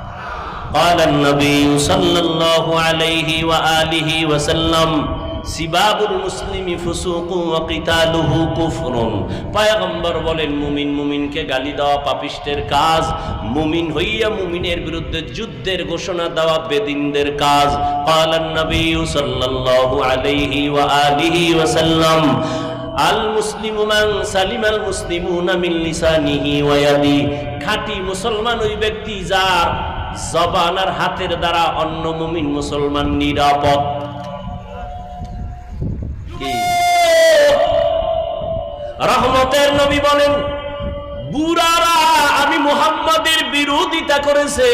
قال النبي صلى الله عليه وآله وسلم সিবাবুল মুসলিমি ফুসুকু ওয়া কিতালুহু কুফরুন। পয়গম্বর বলেন মুমিন মুমিনকে গালি দেওয়া পাপিষ্টের কাজ, মুমিন হইয়া মুমিনের বিরুদ্ধে যুদ্ধের ঘোষণা দেওয়া বেদিনদের কাজ। ক্বালান নবী সাল্লাল্লাহু আলাইহি ওয়া আলিহি ওয়া সাল্লাম আল মুসলিমু মান সালিমাল মুসলিমুনা মিন লিসানিহি ওয়া ইয়াদি, খাঁটি মুসলমান ওই ব্যক্তি যার জবান আর হাতের দ্বারা অন্য মুমিন মুসলমান নিরাপদ। রহমতের নবী বলেন বুড়ারা আমি মুহাম্মদের বিরোধিতা করেছে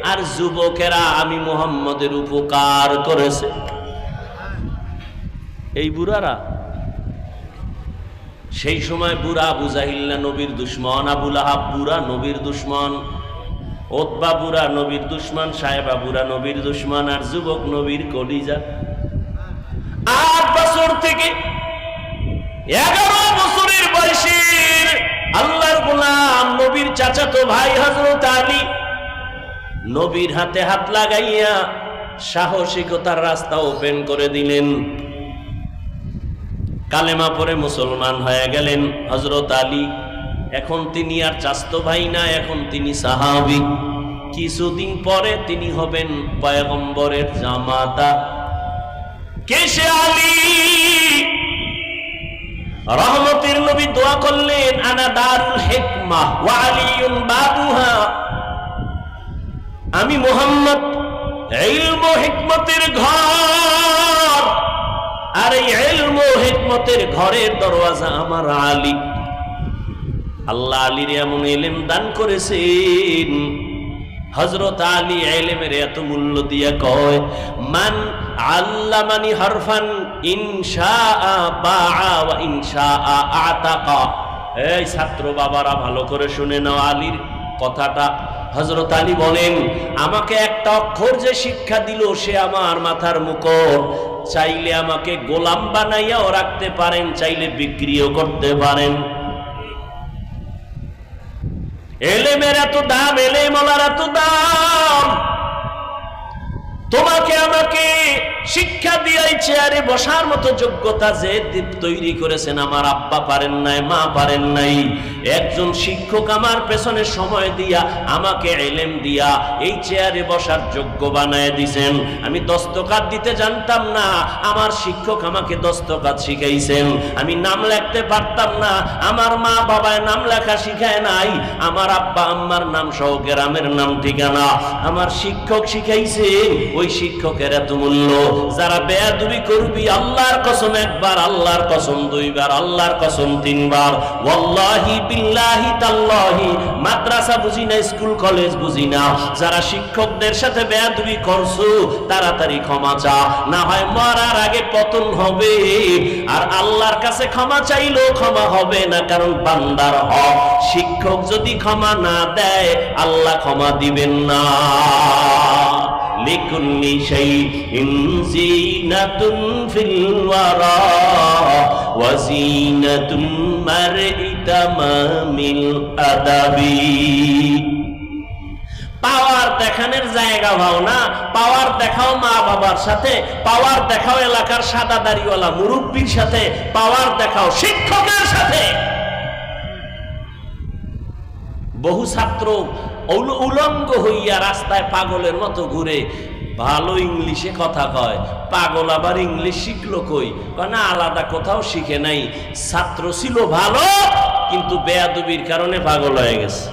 আর যুবকেরা আমি মুহাম্মদের উপকার করেছে। এই বুড়ারা, সেই সময় বুড়া আবু জাহিল নবীর দুশ্মন, আবু লাহাব বুড়া নবীর দুশ্মন, ওতবা বুড়া নবীর দুশ্মন, সাহেবা বুড়া নবীর দুশ্মন, আর যুবক নবীর কলিজা। 8 বছর থেকে 11 বছরের বয়সের আল্লাহর গোলাম নবীর চাচাতো ভাই হযরত আলী নবীর হাতে হাত লাগাইয়া সাহসিকতার রাস্তা ওপেন করে দিলেন। কালেমা পড়ে মুসলমান হয়ে গেলেন হযরত আলী। এখন তিনি আর চাচতো ভাই না, এখন তিনি সাহাবী। কিছুদিন পরে তিনি হবেন পয়গম্বরের জামাতা। কে সে আলী? রহমতের নবী দোয়া করলেন আনা দারুল হিকমাহ ওয়া আলিয়ুন বাবুহা, আমি মুহাম্মদ ইলম ও হিকমতের ঘর, আর এই ইলম ও হিকমতের ঘরের দরওয়াজা আমার আলী। আল্লাহ আলীর এমন ইলম দান করেছেন, হযরত আলী ইলমের এত মূল্য দিয়া কয় মান আল্লামানি হারফান ইনশাআ বাআ ওয়া ইনশাআ আতাকা। এই ছাত্র বাবারা ভালো করে শুনে নাও আলীর কথাটা। হযরত আলী বলেন আমাকে একটা অক্ষর যে শিক্ষা দিল সে আমার মাথার মুকুট, চাইলে আমাকে গোলাম বানাইয়াও রাখতে পারেন, চাইলে বিক্রিও করতে পারেন। এলেমের এত দাম, এলেমওয়ালার এত দাম। তোমাকে আমাকে শিক্ষা দিয়াই চেয়ারে বসার মতো যোগ্যতা যে তৈরি করেছেন আমার আব্বা পারেন নাই, মা পারেন নাই। একজন শিক্ষক আমার পেছনে সময় দিয়া আমাকে ইলম দিয়া এই চেয়ারে বসার যোগ্য বানায় দিয়েছেন। আমি দস্তকাত দিতে জানতাম না, আমার শিক্ষক আমাকে দস্তকাত শিখাইছেন। আমি নাম লিখতে পারতাম না, আমার মা বাবায় নাম লেখা শিখায় নাই। আমার আব্বা আম্মার নাম সহ গ্রামের নাম ঠিকানা আমার শিক্ষক শিখাইছেন। ওই শিক্ষকের এত মূল্য। যারা বেয়াদবি করবি আল্লাহর কসম একবার, আল্লাহর কসম দুইবার, আল্লাহর কসম তিনবার, ওয়াল্লাহি বিল্লাহি তাল্লাহি, মাদ্রাসা বুঝি না, স্কুল কলেজ বুঝি না, যারা শিক্ষকদের সাথে বেয়াদবি করছো তাড়াতাড়ি ক্ষমা চা, না হয় মরার আগে পতন হবে। আর আল্লাহর কাছে ক্ষমা চাইলেও ক্ষমা হবে না, কারণ বান্দার হক। শিক্ষক যদি ক্ষমা না দেয় আল্লাহ ক্ষমা দিবেন না। লিকুল্লি শাইইন জিনাতুন ফিল ওয়ারা ওয়া জিনাতুন মারই তামামিল আদাবি। পাওয়ার দেখানোর জায়গা পাও না, পাওয়ার দেখাও মা বাবার সাথে, পাওয়ার দেখাও এলাকার সাদা দাড়িওয়ালা মুরব্বির সাথে, পাওয়ার দেখাও শিক্ষকের সাথে। বহু ছাত্র উলঙ্গ হইয়া রাস্তায় পাগলের মতো ঘুরে, ভালো ইংলিশে কথা কয়, পাগল আবার ইংলিশ শিখলো কই? না, আলাদা কোথাও শিখে নাই, ছাত্র ছিল ভালো কিন্তু বেয়াদবির কারণে পাগল হয়ে গেছে।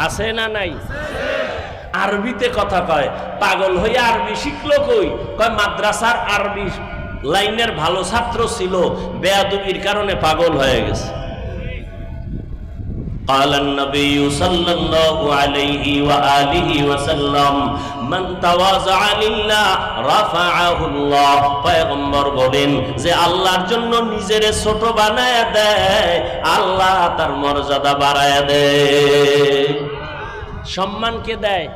আছে না নাই? আরবিতে কথা কয়, পাগল হয়ে আরবি শিখলো কই? কয় মাদ্রাসার আরবি লাইনের ভালো ছাত্র ছিল, বেয়াদবির কারণে পাগল হয়ে গেছে। قال النبي صلى الله عليه وآله وسلم من تواضع لله رفعه الله। পয়গম্বর বলেন যে আল্লাহর জন্য নিজেরে ছোট বানায় দেয়, আল্লাহ তার মর্যাদা বাড়ায় দেয়। সম্মান কে দেয়?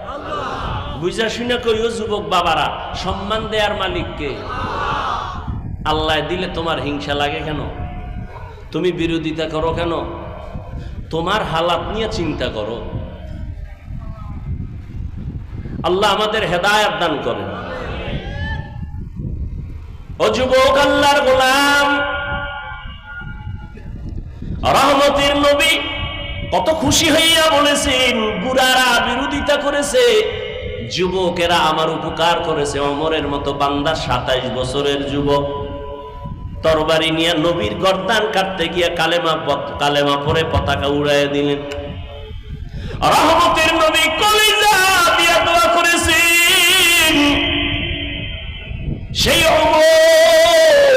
বুঝা শুনে কইও যুবক বাবারা, সম্মান দেয়ার মালিক কে? আল্লাহ দিলে তোমার হিংসা লাগে কেন? তুমি বিরোধিতা করো কেন? তোমার হালাত নিয়ে চিন্তা করো। আল্লাহ আমাদের হেদায়েত দান করেন। ও যুবক, আল্লাহর গোলাম, রহমতের নবী কত খুশি হইয়া বলেছেন, বুড়ারা বিরোধিতা করেছে, যুবকেরা আমার উপকার করেছে। ওমরের মতো বান্দা 27 বছরের যুবক তরবারি নিয়ে নবীর গর্দান কাটতে গিয়ে কালেমা পরে পতাকা উড়াইয়া দিলেন। রহমতের নবী কলিজা দিয়া দোয়া করেছেন, সেই ওমর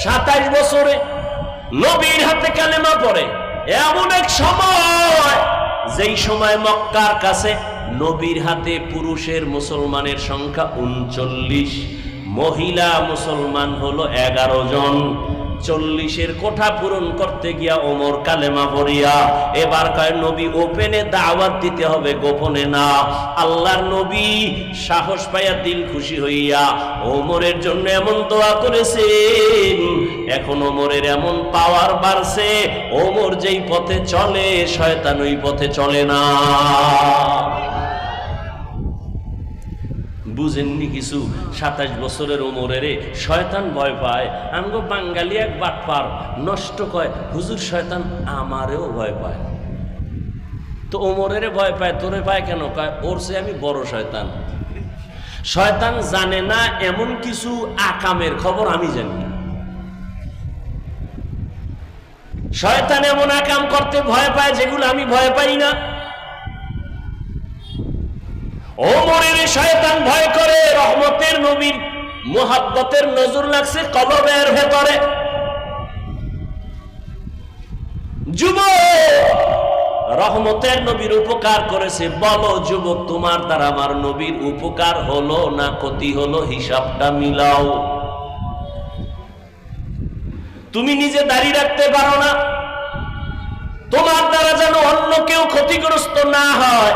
27 বছরে নবীর হাতে কালেমা পড়ে। এমন এক সময়, যেই সময় মক্কার কাছে নবীর হাতে পুরুষের মুসলমানের সংখ্যা 39, মহিলা মুসলমান হলো 11 জন। 40-এর কোঠা পূরণ করতে গিয়া ওমর কালেমা পড়িয়া এবার কয় নবী ওপেনে দাওয়াত দিতে হবে, গোপনে না। আল্লাহর নবী সাহস পাইয়া দিল খুশি হইয়া ওমরের জন্য এমন দোয়া করেছেন, এখন ওমরের এমন পাওয়ার বাড়ছে, ওমর যেই পথে চলে শয়তান ওই পথে চলে না। বুঝেননি কিছু? 27 বছরের ওমরের শয়তান ভয় পায়। আমগো বাঙালি এক বাটপার নষ্ট কয়, হুজুর শয়তান আমারেও ভয় পায়। তো ওমরের ভয় পায়, তোরে পায় কেন? কয় ওর চেয়ে আমি বড় শয়তান। শয়তান জানে না এমন কিছু আকামের খবর আমি জানি। শয়তান এমন আকাম করতে ভয় পায় যেগুলো আমি ভয় পাই না। ওমরের শয়তান ভয় করে, রহমতের নবীর মুহাব্বতের নজর লাগছে কলবের ভেতরে। যুবক, রহমতের নবীর উপকার করেছে, বলো যুবক তোমার দ্বারা আমার নবীর উপকার হলো না ক্ষতি হলো? হিসাবটা মিলাও। তুমি নিজে দাঁড়িয়ে রাখতে পারো না, তোমার দ্বারা যেন অন্য কেউ ক্ষতিগ্রস্ত না হয়,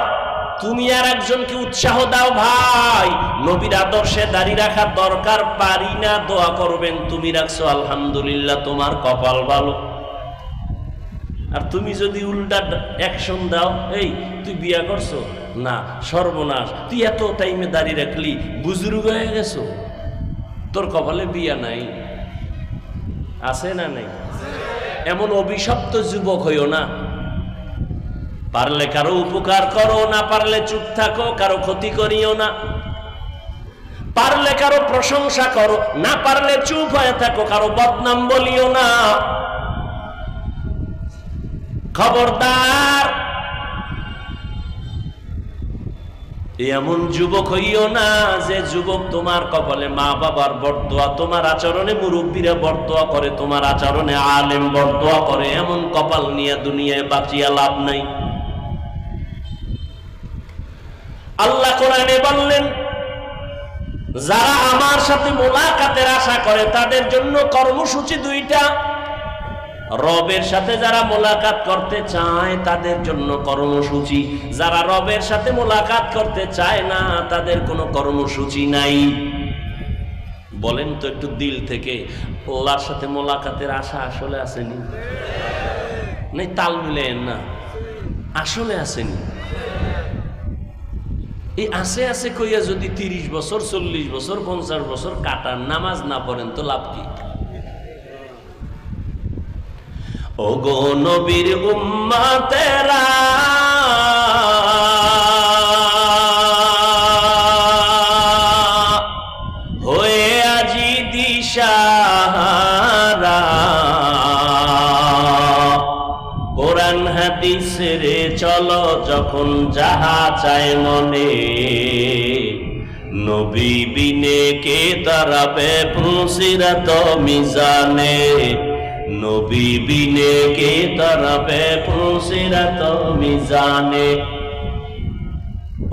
তুমি আর একজনকে উৎসাহ দাও, ভাই নবীর আদর্শে দাঁড়িয়ে রাখা দরকার, পারি না, দোয়া করবেন। তুমি রাখছো আলহামদুলিল্লাহ, তোমার কপাল ভালো। আর তুমি যদি উল্টা অ্যাকশন দাও, এই তুই বিয়া করছো না, সর্বনাশ, তুই এত টাইমে দাঁড়িয়ে রাখলি, বুজুর্গ হয়ে গেছো, তোর কপালে বিয়া নাই। আছে না নাই? এমন অভিশপ্ত যুবক হইও না। পারলে কারো উপকার করো, না পারলে চুপ থাকো, কারো ক্ষতি করিও না। পারলে কারো প্রশংসা করো, না পারলে চুপ হয়ে থাকো, কারো বদনাম বলিও না। খবরদার, এমন যুবক হইও না যে যুবক তোমার কপালে মা বাবার বরদোয়া, তোমার আচরণে মুরব্বীরা বরদোয়া করে, তোমার আচরণে আলেম বরদোয়া করে। এমন কপাল নিয়ে দুনিয়ায় বাঁচিয়া লাভ নাই। আল্লাহ কোরআনে বললেন, যারা আমার সাথে মোলাকাতের আশা করে তাদের জন্য কর্মসূচি 2টা। রবের সাথে যারা মোলাকাত করতে চায় তাদের জন্য কর্মসূচি, যারা রবের সাথে মোলাকাত করতে চায় না তাদের কোনো কর্মসূচি নাই। বলেন তো একটু দিল থেকে, আল্লাহর সাথে মোলাকাতের আশা আসলে আসেনি? নাই, তাল মিলেন না, আসলে আসেনি। এই আসে আসে কইয়া যদি 30 বছর 40 বছর 50 বছর কাটার, নামাজ না পড়েন তো লাভ কি? ও গো নবীর উম্মতেরা, যখন যাহা চায় মনে, নবী বিনে কে দাঁড়াবে পুলসিরাত মিজানে, নবী বিনে কে দাঁড়াবে পুলসিরাত মিজানে।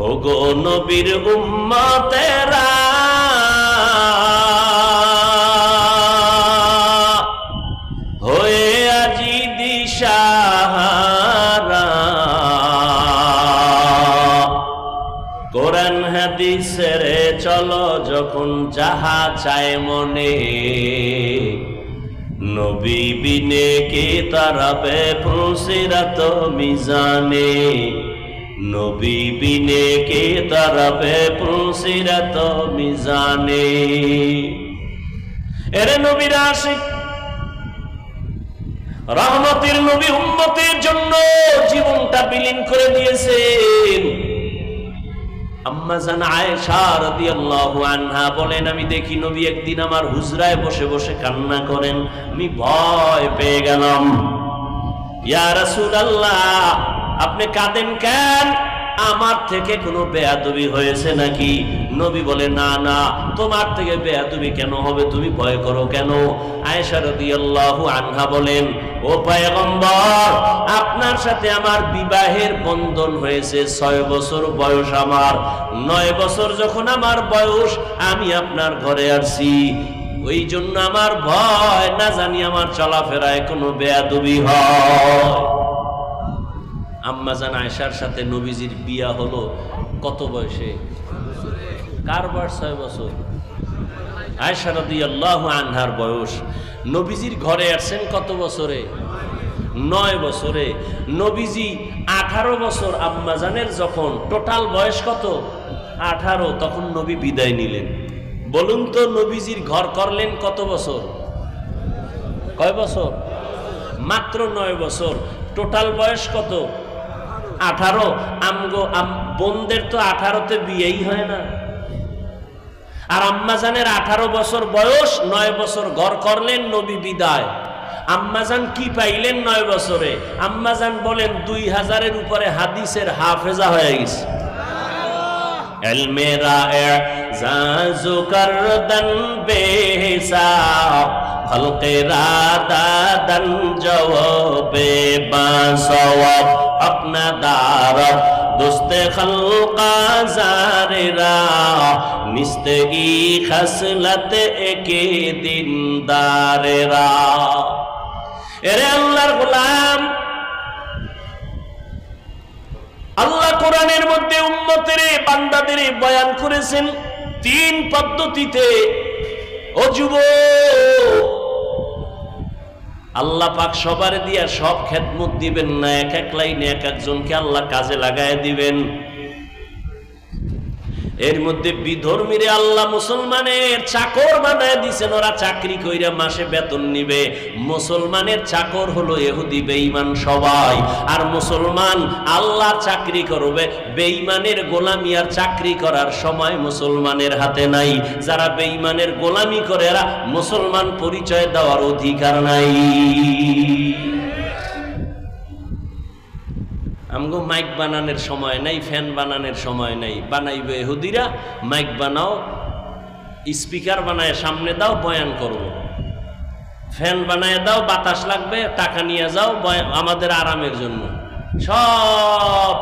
ওগো নবীর উম্মতেরা, হয়ে আজি দিশাহারা, কোরআন হাদিসের চলো যখন যাহা চায় মনে, নবী বিনে কে দাঁড়াবে পুলসিরাত মিজানে, নবী বিনে কে দাঁড়াবে পুলসিরাত মিজানে। এরে নবীর আশিক, রহমতের নবী উম্মতের জন্য জীবনটা বিলীন করে দিয়েছেন। আম্মা জান আয়েশা রাদিয়াল্লাহু আনহা বলেন, আমি দেখি নবী একদিন আমার হুজরায় বসে বসে কান্না করেন, আমি ভয় পেয়ে গেলাম। ইয়া রাসূলুল্লাহ, আপনি কাঁদেন কেন? আমার থেকে কোনো বেয়াদবি হয়েছে নাকি? নবী বলে, না না, তোমার থেকে বেয়াদবি কেন হবে, তুমি ভয় করো কেন? আয়েশা রাদিয়াল্লাহু আনহা বলেন, ও পয়গম্বর, আপনার সাথে আমার বিবাহের বন্ধন হয়েছে 6 বছর বয়স আমার। 9 বছর যখন আমার বয়স, আমি আপনার ঘরে আসছি, ওই জন্য আমার ভয়, না জানি আমার চলাফেরায় কোনো বেয়াদবি হয়। আম্মা জান আয়েশার সাথে নবীজির বিয়া হলো কত বয়সে? কার বয়স? 6 বছর। আয়েশা রাদিয়াল্লাহু আনহার বয়স। নবীজির ঘরে আসছেন কত বছরে? 9 বছরে। নবীজি 18 বছর আম্মা জানের যখন টোটাল বয়স কত? 18, তখন নবী বিদায় নিলেন। বলুন তো, নবীজির ঘর করলেন কত বছর? কয় বছর? মাত্র 9 বছর। টোটাল বয়স কত? 18। বোনদের তো 18তে বিয়েই হয় না। আর আম্মাজানের 18 বছর বয়স, 9 বছর ঘর করলেন, নবী বিদায়। আম্মাজান কি পাইলেন 9 বছরে? আম্মাজান বলেন 2000-এর উপরে হাদিসের হাফেজা হয়ে গেছে। ইলমে রা'জাজু করদন বেহিসাব, খলকে রাদাদন জওয়াবে বাসওয়াব, अपना दारब दोस्ते खल्का जारेरा, निस्ते ई खसलत एके दिन दारेरा। एरे अल्लाहर गोलाम, আল্লাহ কোরআনের মধ্যে উম্মতের বান্দাদের বয়ান করেছেন 3 পদ্ধতিতে। ও যুবক, আল্লাহ পাক সবার দিয়া সব খেদমত দিবেন না, এক এক লাইনে এক একজনকে আল্লাহ কাজে লাগায় দিবেন। এর মধ্যে বিধর্মীরে আল্লাহ মুসলমানের চাকর বানায় দিছেন, ওরা চাকরি কইরা মাসে বেতন নিবে। মুসলমানের চাকর হলো ইহুদি বেঈমান সবাই, আর মুসলমান আল্লাহর চাকরি করবে। বেঈমানের গোলামি আর চাকরি করার সময় মুসলমানের হাতে নাই। যারা বেঈমানের গোলামি করে, এরা মুসলমান পরিচয় দেওয়ার অধিকার নাই। আমগো মাইক বানানোর সময় নাই, ফ্যান বানানোর সময় নাই, বানাইবে ইহুদিরা। মাইক বানাও, স্পিকার বানায় সামনে দাও, বয়ান করব। ফ্যান বানায় দাও, বাতাস লাগবে, টাকা নিয়ে যাও, আমাদের আরামের জন্য। সব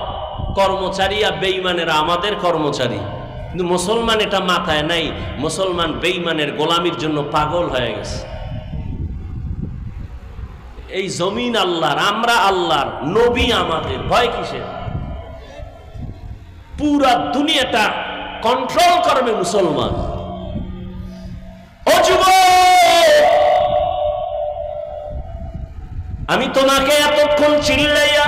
কর্মচারী আর বেঈমানেরা আমাদের কর্মচারী। কিন্তু মুসলমান এটা মাথায় নাই। মুসলমান বেঈমানের গোলামির জন্য পাগল হয়ে গেছে। এই জমিন আল্লাহর, আমরা আল্লাহর, নবী আমাদের, ভয় কিসের? পুরা দুনিয়াটা কন্ট্রোল করবে মুসলমান। ও যুবক, আমি তোমাকে এতক্ষণ চিল্লাইয়া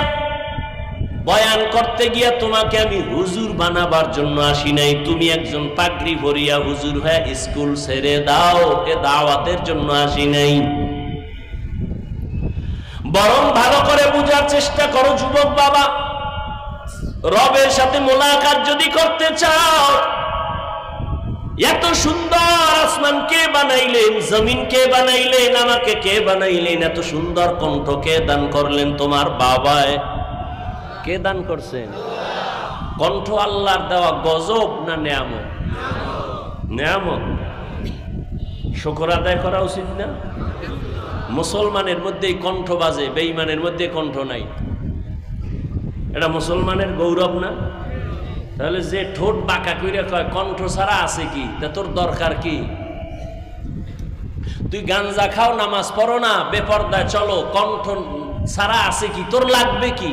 বয়ান করতে গিয়া তোমাকে আমি হুজুর বানাবার জন্য আসি নাই। তুমি একজন পাগড়ি পরিয়া হুজুর হয়ে স্কুল ছেড়ে দাও, এ দাওয়াতের জন্য আসি নাই। বরং ভালো করে বুঝার চেষ্টা করো যুবক বাবা, রবের সাথে মোলাকাত যদি করতে চাও, এত সুন্দর আসমান কে বানাইলেন, জমিন কে বানাইলেন, আমাকে কে বানাইলেন, এত সুন্দর কণ্ঠ কে দান করলেন? তোমার বাবায়। কে দান করছেন? কণ্ঠ আল্লাহর দেওয়া গজব না নেয়ামত? নেয়ামত। শুকর আদায় করা উচিত না? মুসলমানের মধ্যেই কণ্ঠ বাজে, বেঈমানের মধ্যে কণ্ঠ নাই। এটা মুসলমানের গৌরব না? তাহলে যে ঠোঁট বাঁকা কইরা কয় কণ্ঠ ছাড়া আছে কি, তা তোর দরকার কি? তুই গাঞ্জা খাও, নামাজ পড়ো না, বেপরদায় চলো, কণ্ঠ ছাড়া আছে কি, তোর লাগবে কি?